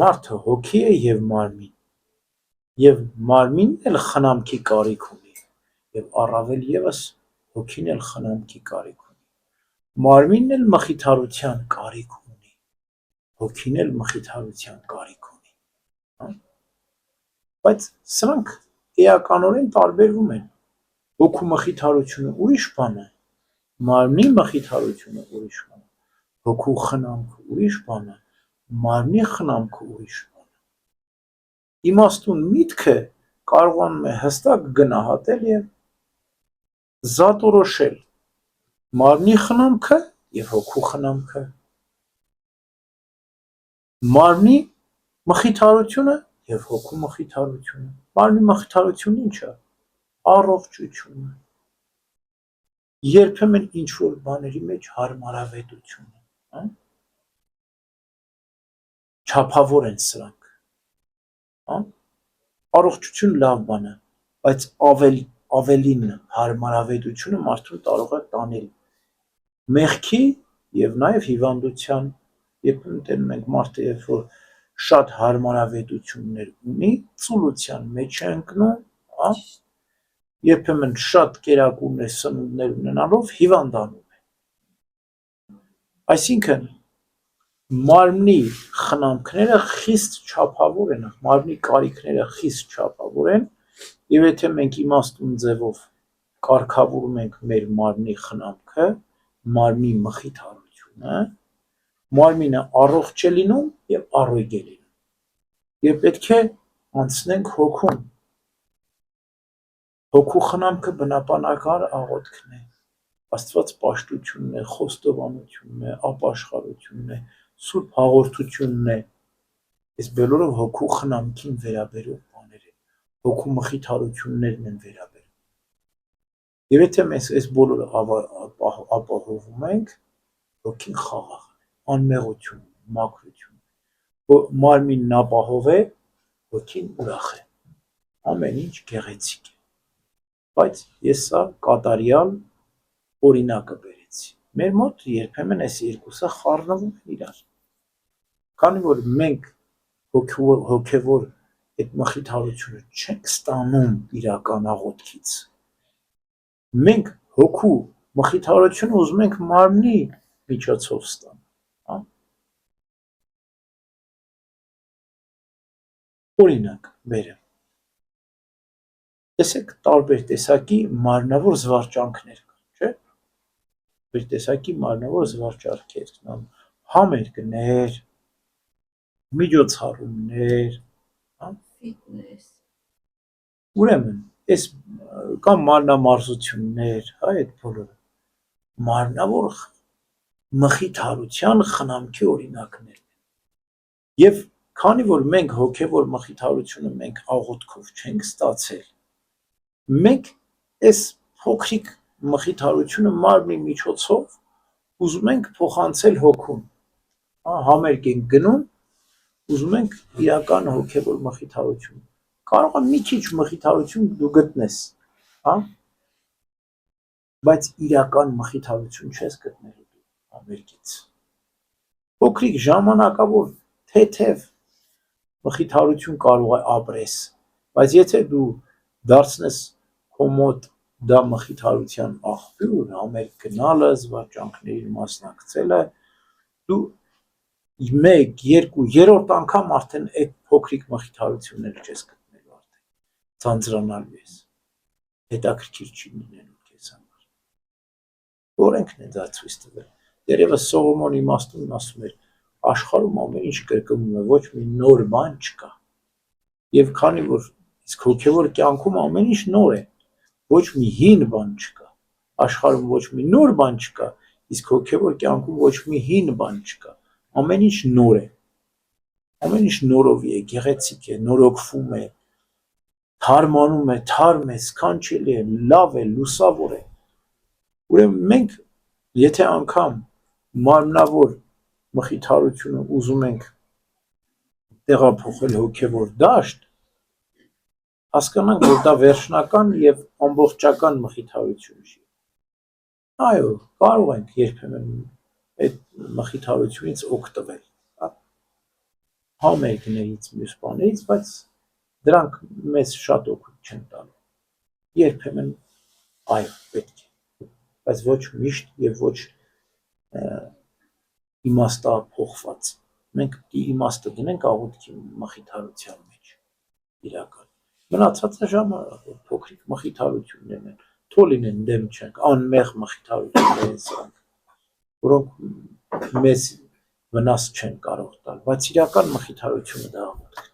Մարդը հոգի է եւ մարմին, եւ մարմինն էլ խնամքի կարիք ունի, եւ առավել եւս հոգին էլ խնամքի կարիք ունի։ Մարմինն էլ մխիթարության կարիք ունի, հոգին էլ մխիթարության կարիք ունի։ Հա? Բայց սրանք էականորեն տարբերվում են։ Հոգու մխիթարությունը ուրիշ բան է, մարմնի մխիթարությունը ուրիշ բան է, հոգու խնամքը ուրիշ բան է, մարմնի խնամքը ուրիշ բան է։ Իմաստուն միտքը կարողանում է հստակ գնահատել եւ զատորոշել մարմնի խնամքը եւ հոգու խնամքը, մարմնի մխիթարությունը եւ հոգու մխիթարությունը։ Մարմնի մխիթարությունը ինչ է? Առողջությունը, երբեմն ինչ-որ բաների մեջ հարմարավետությունը, հա? Չափավոր են սրանք, հա? Առողջություն լավ բան է, բայց ավելին հարմարավետությունը մարդուն կարող է տանել մեղքի եւ նաեւ հիվանդության, երբեմն տենում ենք մարդը, երբ որ շատ հարմարավետություններ ունի, ծուլության մեջ է ընկնում, հա? Երբեմն շատ կերակուրներ սնունդներ ունենալով հիվանդանում է։ Այսինքն մարմնի խնամքները խիստ չափավոր են, մարմնի կարիքները խիստ չափավոր են, եւ եթե մենք իմաստուն ձևով կարգավորում ենք մեր մարմնի խնամքը, մարմնի մխիթարությունը, մարմինը առողջ է լինում եւ առույգ է լինում։ Եվ պետք է անցնենք հոգուն։ Հոգու խնամքը բնապանակար աղոթքն է, Աստված պաշտությունն է, խոստովանությունն է, ապաշխարությունն է, սուրբ հաղորդությունն է, այս բոլորը հոգու խնամքին վերաբերող բաներ են, հոգու մխիթարություններն են վերաբերում։ Եվ եթե մենք այս բոլորը ապահովում ենք, հոգին խաղաղ է, անմեղություն, մաքրություն, մարմինն ապահով է, հոգին ուրախ է, ամեն ինչ գեղեցիկ է։ Բայց ես սա կատարյալ օրինակը բերեցի։ Մեր մոտ երբեմն այս երկուսը խառնվում են իրար։ Քանի որ մենք հոգևոր այդ մխիթարությունը չենք ստանում իրական աղոթքից, մենք հոգու մխիթարությունը ուզում ենք մարմնի միջոցով ստանալ, հա? Օրինակ բերեմ։ Տեսեք, տարբեր տեսակի մարմնավոր զվարճանքներ կան, չէ՞։ Տարբեր տեսակի մարմնավոր զվարճանքեր կան, համերգներ, միջոցառումներ, հա? Ֆիթնես։ Ուրեմն, այս կամ մանրամարզություններ, հա, այդ բոլորը մարմնավոր մխիթարության խնամքի օրինակներ են։ Եվ քանի որ մենք հոգևոր մխիթարությունը մենք աղոթքով չենք ստացել, մենք այս փոքրիկ մխիթարությունը մարմնի միջոցով ուզում ենք փոխանցել հոգուն, հա, համերգ ենք գնում, ուզում ենք իրական հոգևոր մխիթարություն, կարող է մի քիչ մխիթարություն դու գտնես, հա, բայց իրական մխիթարություն չես գտնելու դու համերգից։ Փոքրիկ ժամանակավոր թեթև մխիթարություն կարող է ապրես, բայց եթե դու դարձնես քո մոտ դա մխիթարության աղբյուր, համերգ գնալը, զվարճանքներին մասնակցելը, դու 1, 2, 3-րդ անգամ արդեն այդ փոքրիկ մխիթարությունները չես գտնելու արդեն, ձանձրանալու ես, հետաքրքիր չի լինելու քեզ համար։ Օրենքն է դա ցույց տվել։ Դերևս Սողոմոն իմաստուն ասում էր, աշխարհում ամեն ինչ կրկնվում է, ոչ մի նոր բան չկա։ Եվ քանի որ իսկ հոգևոր կյանքում ամեն ինչ նոր է, ոչ մի հին բան չկա, աշխարհում ոչ մի նոր բան չկա, իսկ հոգևոր կյանքում ոչ մի հին բան չկա, ամեն ինչ նոր է, ամեն ինչ նորովի է, գեղեցիկ է, նորոգվում է, թարմանում է, թարմ է, սքանչելի է, լավ է, լուսավոր է։ Ուրեմն մենք, եթե անգամ մարմնավոր մխիթարությունը ուզում ենք տեղափոխել հոգևոր դաշտ, հասկանանք, որ դա վերջնական եւ ամբողջական մխիթարություն չի։ Այո, կարող ենք երբեմն այդ մխիթարությունից օգտվել, հա։ համերգներից, մյուս բաներից, բայց դրանք մեզ շատ օգուտ չեն տալու։ Երբեմն այո, պետք է, բայց ոչ միշտ եւ ոչ իմաստափոխված։ Մենք պիտի իմաստը դնենք աղոթքի մխիթարության մեջ իրական։ Մնացածը ժամանակ փոքրիկ մխիթարություններն են, թող լինեն դեմ չենք, անմեղ մխիթարություններ են սրանք, որոնք մեզ վնաս չեն կարող տալ, բայց իրական մխիթարությունը դա աղոթքն է։